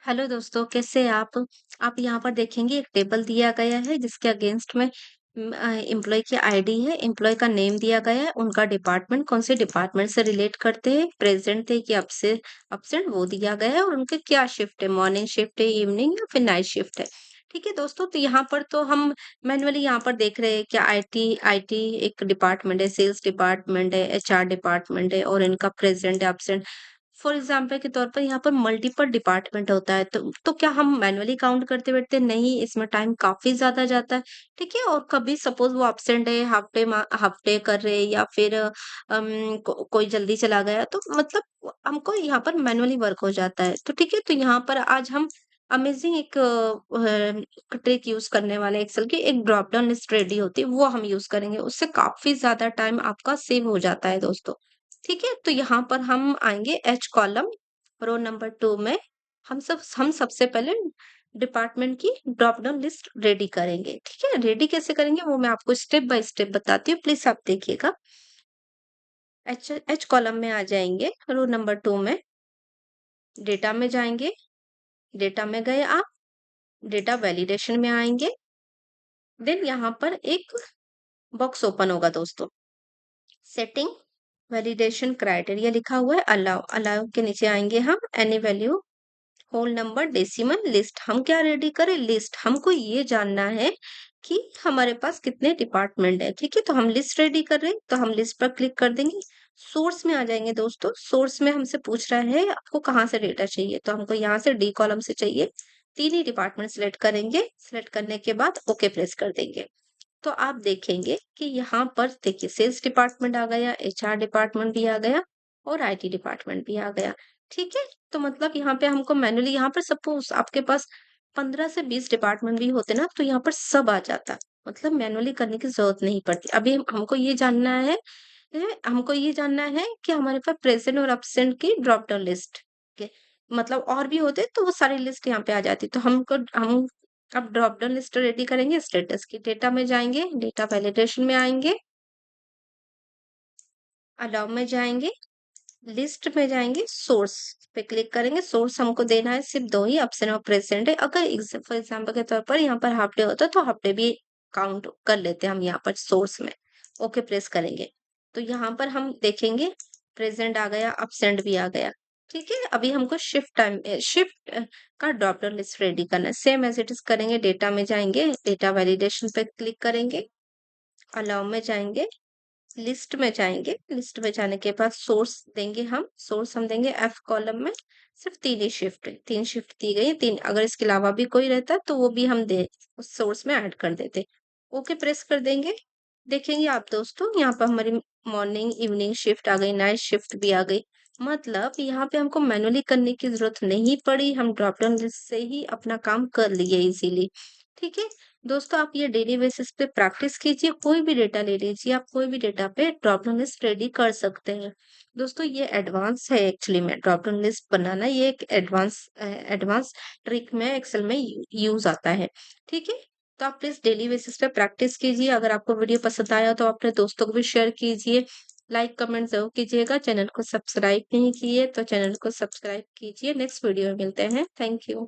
Hello दोस्तों, कैसे हैं आप? आप यहाँ पर देखेंगे एक टेबल दिया गया है जिसके अगेंस्ट में एम्प्लॉय की आईडी है, एम्प्लॉय का नेम दिया गया है, उनका डिपार्टमेंट कौन से डिपार्टमेंट से रिलेट करते हैं, प्रेजेंट थे कि अब्सेंट वो दिया गया है और उनके क्या शिफ्ट है, मॉर्निंग शिफ्ट है, इवनिंग या फिर नाइट शिफ्ट है। ठीक है दोस्तों, तो यहाँ पर तो हम मैनुअली यहाँ पर देख रहे हैं कि आईटी आईटी एक डिपार्टमेंट है, सेल्स डिपार्टमेंट है, एचआर डिपार्टमेंट है और इनका प्रेजेंट है, अब्सेंट। फॉर एग्जाम्पल के तौर पर यहाँ पर मल्टीपल डिपार्टमेंट होता है, तो क्या हम मैनुअली काउंट करते बैठते हैं? नहीं, इसमें टाइम काफी ज्यादा जाता है। ठीक है, और कभी सपोज वो एब्सेंट है, हाफ डे कर रहे हैं या फिर कोई जल्दी चला गया, तो मतलब हमको यहाँ पर मैनुअली वर्क हो जाता है। तो ठीक है, तो यहाँ पर आज हम अमेजिंग एक ट्रिक यूज करने वाले एक्सेल की, एक ड्रॉप डाउन लिस्ट रेडी होती है, वो हम यूज करेंगे। उससे काफी ज्यादा टाइम आपका सेव हो जाता है दोस्तों। ठीक है, तो यहाँ पर हम आएंगे एच कॉलम, रो नंबर 2 में। हम सबसे पहले डिपार्टमेंट की ड्रॉप डाउन लिस्ट रेडी करेंगे। ठीक है, रेडी कैसे करेंगे वो मैं आपको स्टेप बाय स्टेप बताती हूँ, प्लीज आप देखिएगा। एच एच कॉलम में आ जाएंगे, रो नंबर 2 में डेटा में जाएंगे। डेटा में गए आप, डेटा वैलिडेशन में आएंगे। देन यहाँ पर एक बॉक्स ओपन होगा दोस्तों, सेटिंग वैलिडेशन क्राइटेरिया लिखा हुआ है, अलाउ अलाउ के नीचे आएंगे हम, any value whole number decimal list. हम क्या रेडी करें? लिस्ट। हमको ये जानना है कि हमारे पास कितने डिपार्टमेंट है। ठीक है, तो हम लिस्ट रेडी कर रहे हैं, तो हम लिस्ट पर क्लिक कर देंगे। सोर्स में आ जाएंगे दोस्तों। सोर्स में हमसे पूछ रहा है आपको कहाँ से डेटा चाहिए, तो हमको यहाँ से डी कॉलम से चाहिए। तीन ही डिपार्टमेंट सिलेक्ट करेंगे, सिलेक्ट करने के बाद ओके प्रेस कर देंगे। तो आप देखेंगे कि यहाँ पर देखिए सेल्स डिपार्टमेंट आ गया, एचआर डिपार्टमेंट भी आ गया और आईटी डिपार्टमेंट भी आ गया। ठीक है, तो मतलब यहाँ पे हमको मैनुअली, यहाँ पर सपोज आपके पास 15 से 20 डिपार्टमेंट भी होते ना, तो यहाँ पर सब आ जाता। मतलब मैनुअली करने की जरूरत नहीं पड़ती। अभी हमको ये जानना है, हमको ये जानना है कि हमारे पास प्रेजेंट और अब्सेंट की ड्रॉप डाउन लिस्ट के मतलब और भी होते तो वो सारी लिस्ट यहाँ पे आ जाती। तो हम अब ड्रॉप डाउन लिस्ट रेडी करेंगे। स्टेटस की डेटा में जाएंगे, डेटा वैलिडेशन में आएंगे, अलाउ में जाएंगे, लिस्ट में जाएंगे, सोर्स पे क्लिक करेंगे। सोर्स हमको देना है सिर्फ दो ही, अब्सेंट और प्रेजेंट है। अगर फॉर एग्जाम्पल के तौर पर यहाँ पर हाफ डे होता तो हाफ डे भी काउंट कर लेते हैं हम यहाँ पर सोर्स में। ओके प्रेस करेंगे, तो यहाँ पर हम देखेंगे प्रेजेंट आ गया, अब्सेंट भी आ गया। ठीक है, अभी हमको शिफ्ट का ड्रॉप डाउन लिस्ट रेडी करना है। सेम एज इट इज करेंगे, डेटा में जाएंगे, डेटा वैलिडेशन पे क्लिक करेंगे, अलाउ में जाएंगे, लिस्ट में जाएंगे। लिस्ट में जाने के बाद सोर्स देंगे हम, सोर्स हम देंगे एफ कॉलम में। सिर्फ तीन ही शिफ्ट है, तीन शिफ्ट दी गई है, तीन। अगर इसके अलावा भी कोई रहता तो वो भी हम दे उस सोर्स में ऐड कर देते। ओके प्रेस कर देंगे। देखेंगे आप दोस्तों, यहाँ पर हमारी मॉर्निंग इवनिंग शिफ्ट आ गई, नाइट शिफ्ट भी आ गई। मतलब यहाँ पे हमको मैनुअली करने की जरूरत नहीं पड़ी, हम ड्रॉप डाउन लिस्ट से ही अपना काम कर लिए इजीली। ठीक है दोस्तों, आप ये डेली बेसिस पे प्रैक्टिस कीजिए। कोई भी डेटा ले लीजिए, आप कोई भी डेटा पे ड्रॉप डाउन लिस्ट रेडी कर सकते हैं। दोस्तों ये एडवांस है, एक्चुअली में ड्रॉप डाउन लिस्ट बनाना ये एक एडवांस ट्रिक में एक्सेल में यूज आता है। ठीक है, तो आप प्लीज डेली बेसिस पे प्रैक्टिस कीजिए। अगर आपको वीडियो पसंद आया तो अपने दोस्तों को भी शेयर कीजिए, लाइक कमेंट जरूर कीजिएगा। चैनल को सब्सक्राइब नहीं किए तो चैनल को सब्सक्राइब कीजिए। नेक्स्ट वीडियो में मिलते हैं। Thank you.